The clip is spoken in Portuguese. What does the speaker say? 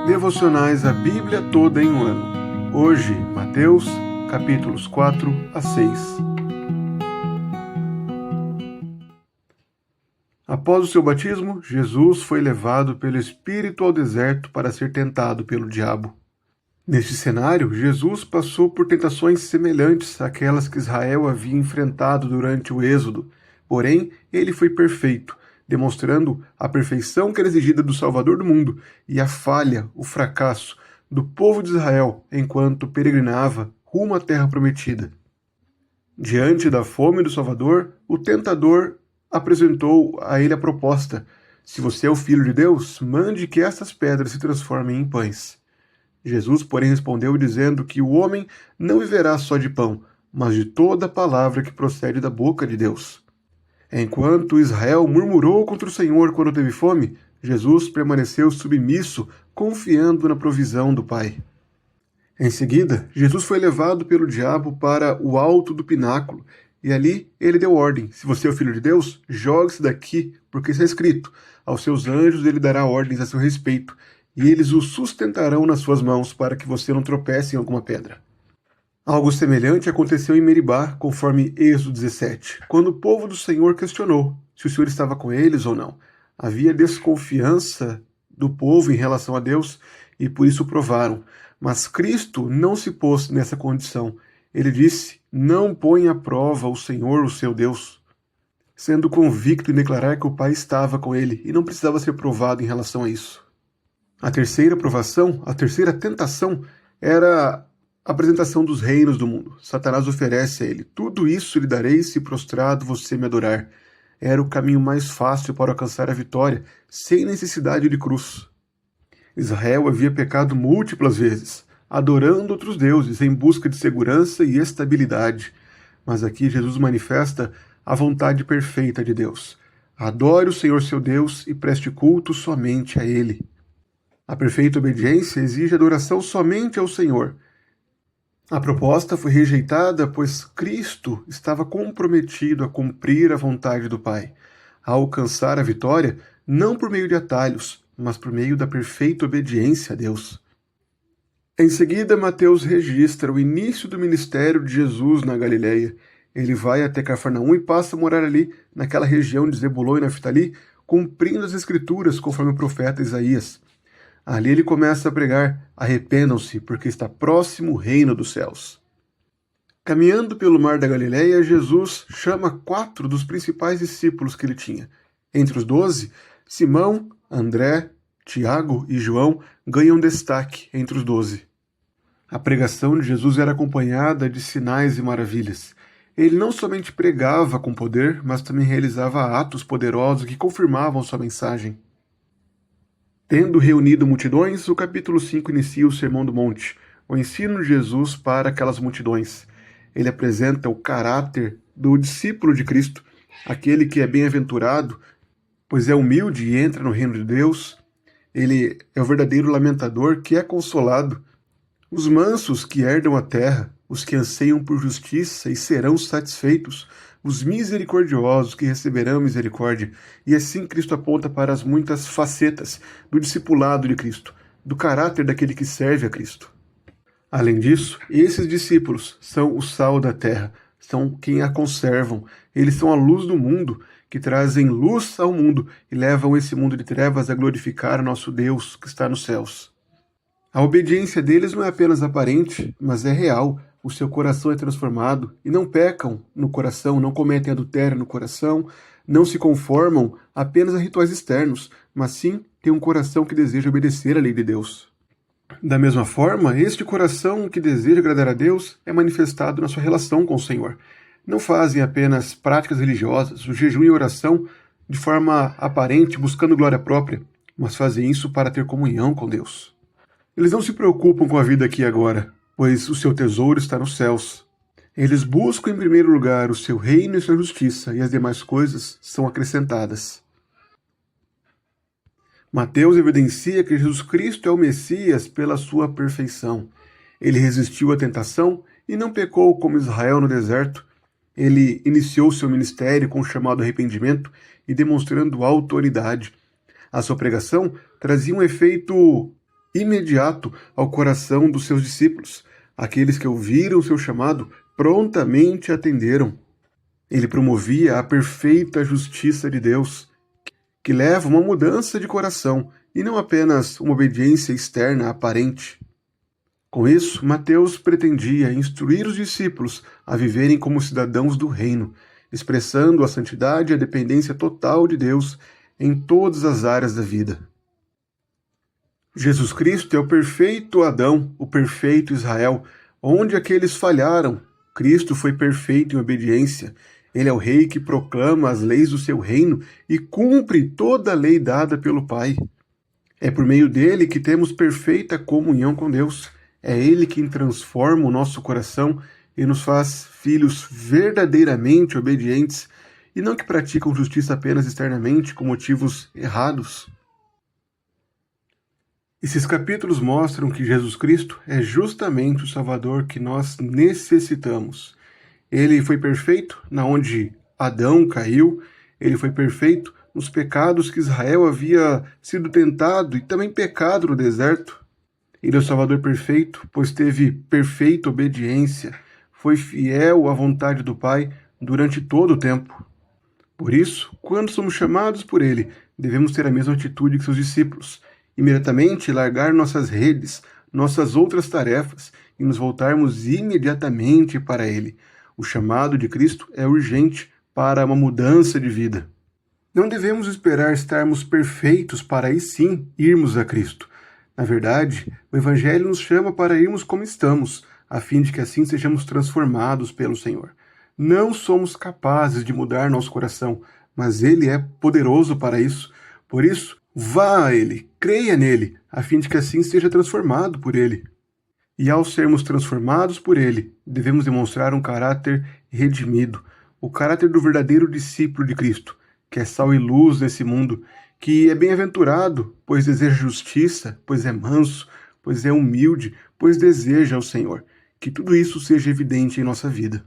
Devocionais a Bíblia toda em um ano. Hoje, Mateus, capítulos 4 a 6. Após o seu batismo, Jesus foi levado pelo Espírito ao deserto para ser tentado pelo diabo. Neste cenário, Jesus passou por tentações semelhantes àquelas que Israel havia enfrentado durante o Êxodo, porém, ele foi perfeito, demonstrando a perfeição que era exigida do Salvador do mundo e a falha, o fracasso do povo de Israel enquanto peregrinava rumo à terra prometida. Diante da fome do Salvador, o tentador apresentou a ele a proposta: se você é o Filho de Deus, mande que estas pedras se transformem em pães. Jesus, porém, respondeu dizendo que o homem não viverá só de pão, mas de toda a palavra que procede da boca de Deus. Enquanto Israel murmurou contra o Senhor quando teve fome, Jesus permaneceu submisso, confiando na provisão do Pai. Em seguida, Jesus foi levado pelo diabo para o alto do pináculo, e ali ele deu ordem: se você é o Filho de Deus, jogue-se daqui, porque está escrito: aos seus anjos ele dará ordens a seu respeito, e eles o sustentarão nas suas mãos, para que você não tropece em alguma pedra. Algo semelhante aconteceu em Meribá, conforme Êxodo 17, quando o povo do Senhor questionou se o Senhor estava com eles ou não. Havia desconfiança do povo em relação a Deus e por isso o provaram. Mas Cristo não se pôs nessa condição. Ele disse: não põe à prova o Senhor, o seu Deus, sendo convicto em declarar que o Pai estava com ele e não precisava ser provado em relação a isso. A terceira provação, a terceira tentação, era a apresentação dos reinos do mundo. Satanás oferece a ele: tudo isso lhe darei se prostrado você me adorar. Era o caminho mais fácil para alcançar a vitória, sem necessidade de cruz. Israel havia pecado múltiplas vezes, adorando outros deuses em busca de segurança e estabilidade. Mas aqui Jesus manifesta a vontade perfeita de Deus. Adore o Senhor seu Deus e preste culto somente a Ele. A perfeita obediência exige adoração somente ao Senhor. A proposta foi rejeitada, pois Cristo estava comprometido a cumprir a vontade do Pai, a alcançar a vitória não por meio de atalhos, mas por meio da perfeita obediência a Deus. Em seguida, Mateus registra o início do ministério de Jesus na Galileia. Ele vai até Cafarnaum e passa a morar ali, naquela região de Zebulon e Naftali, cumprindo as Escrituras conforme o profeta Isaías. Ali ele começa a pregar: arrependam-se, porque está próximo o reino dos céus. Caminhando pelo mar da Galileia, Jesus chama 4 dos principais discípulos que ele tinha. Entre os 12, Simão, André, Tiago e João ganham destaque entre os 12. A pregação de Jesus era acompanhada de sinais e maravilhas. Ele não somente pregava com poder, mas também realizava atos poderosos que confirmavam sua mensagem. Tendo reunido multidões, o capítulo 5 inicia o Sermão do Monte, o ensino de Jesus para aquelas multidões. Ele apresenta o caráter do discípulo de Cristo, aquele que é bem-aventurado, pois é humilde e entra no reino de Deus. Ele é o verdadeiro lamentador que é consolado. Os mansos que herdam a terra, os que anseiam por justiça e serão satisfeitos, os misericordiosos que receberão misericórdia. E assim Cristo aponta para as muitas facetas do discipulado de Cristo, do caráter daquele que serve a Cristo. Além disso, esses discípulos são o sal da terra, são quem a conservam. Eles são a luz do mundo, que trazem luz ao mundo e levam esse mundo de trevas a glorificar o nosso Deus que está nos céus. A obediência deles não é apenas aparente, mas é real. O seu coração é transformado e não pecam no coração, não cometem adultério no coração, não se conformam apenas a rituais externos, mas sim têm um coração que deseja obedecer à lei de Deus. Da mesma forma, este coração que deseja agradar a Deus é manifestado na sua relação com o Senhor. Não fazem apenas práticas religiosas, o jejum e oração de forma aparente, buscando glória própria, mas fazem isso para ter comunhão com Deus. Eles não se preocupam com a vida aqui e agora, pois o seu tesouro está nos céus. Eles buscam em primeiro lugar o seu reino e sua justiça, e as demais coisas são acrescentadas. Mateus evidencia que Jesus Cristo é o Messias pela sua perfeição. Ele resistiu à tentação e não pecou como Israel no deserto. Ele iniciou seu ministério com o chamado arrependimento e demonstrando autoridade. A sua pregação trazia um efeito imediato ao coração dos seus discípulos. Aqueles que ouviram seu chamado prontamente atenderam. Ele promovia a perfeita justiça de Deus, que leva uma mudança de coração e não apenas uma obediência externa aparente. Com isso, Mateus pretendia instruir os discípulos a viverem como cidadãos do reino, expressando a santidade e a dependência total de Deus em todas as áreas da vida. Jesus Cristo é o perfeito Adão, o perfeito Israel. Onde aqueles falharam, Cristo foi perfeito em obediência. Ele é o rei que proclama as leis do seu reino e cumpre toda a lei dada pelo Pai. É por meio dele que temos perfeita comunhão com Deus. É ele quem transforma o nosso coração e nos faz filhos verdadeiramente obedientes e não que praticam justiça apenas externamente com motivos errados. Esses capítulos mostram que Jesus Cristo é justamente o Salvador que nós necessitamos. Ele foi perfeito na onde Adão caiu, ele foi perfeito nos pecados que Israel havia sido tentado e também pecado no deserto. Ele é o Salvador perfeito, pois teve perfeita obediência, foi fiel à vontade do Pai durante todo o tempo. Por isso, quando somos chamados por Ele, devemos ter a mesma atitude que seus discípulos, imediatamente largar nossas redes, nossas outras tarefas e nos voltarmos imediatamente para Ele. O chamado de Cristo é urgente para uma mudança de vida. Não devemos esperar estarmos perfeitos para aí sim irmos a Cristo. Na verdade, o Evangelho nos chama para irmos como estamos, a fim de que assim sejamos transformados pelo Senhor. Não somos capazes de mudar nosso coração, mas Ele é poderoso para isso. Por isso, vá a Ele, creia nele, a fim de que assim seja transformado por Ele. E ao sermos transformados por Ele, devemos demonstrar um caráter redimido, o caráter do verdadeiro discípulo de Cristo, que é sal e luz nesse mundo, que é bem-aventurado, pois deseja justiça, pois é manso, pois é humilde, pois deseja ao Senhor. Que tudo isso seja evidente em nossa vida.